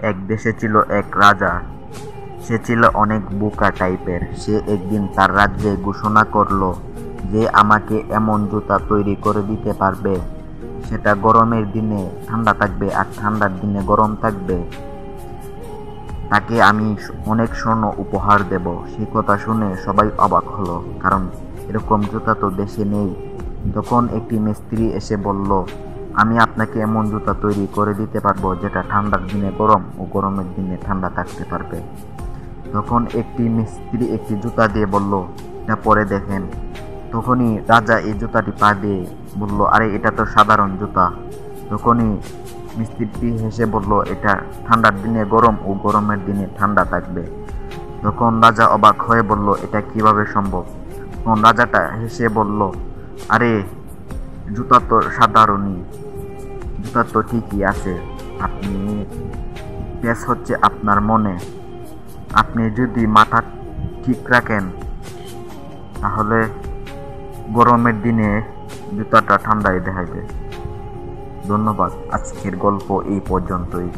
এক দেশে ছিল এক রাজা। সে ছিল অনেক বোকা টাইপের। সে একদিন তার রাজ্যে ঘোষণা করলো যে আমাকে এমন জুতা তৈরি করে দিতে পারবে, সেটা গরমের দিনে ঠান্ডা থাকবে আর ঠান্ডার দিনে গরম থাকবে। তাকে আমি অনেক স্বর্ণ উপহার দেব। সেই কথা শুনে সবাই অবাক হলো, কারণ এরকম জুতা তো দেশে নেই। তখন একটি মিস্ত্রি এসে বলল, আমি আপনাকে এমন জুতা তৈরি করে দিতে পারবো যেটা ঠান্ডার দিনে গরম ও গরমের দিনে ঠান্ডা থাকতে পারবে। তখন একটি মিস্ত্রি একটি জুতা দিয়ে বলল, এটা পরে দেখেন। তখনই রাজা এই জুতাটি পা দিয়ে বলল, আরে এটা তো সাধারণ জুতা। তখনই মিস্ত্রিটি হেসে বলল, এটা ঠান্ডার দিনে গরম ও গরমের দিনে ঠান্ডা থাকবে। তখন রাজা অবাক হয়ে বলল, এটা কিভাবে সম্ভব? তখন রাজাটা হেসে বলল, আরে জুতা তো সাধারণই, জুতা তো ঠিকই আছে। আপনি পেস হচ্ছে আপনার মনে। আপনি যদি মাথা ঠিক রাখেন তাহলে গরমের দিনে জুতাটা ঠান্ডায় দেখাবে। ধন্যবাদ। আজকের গল্প এই পর্যন্তই।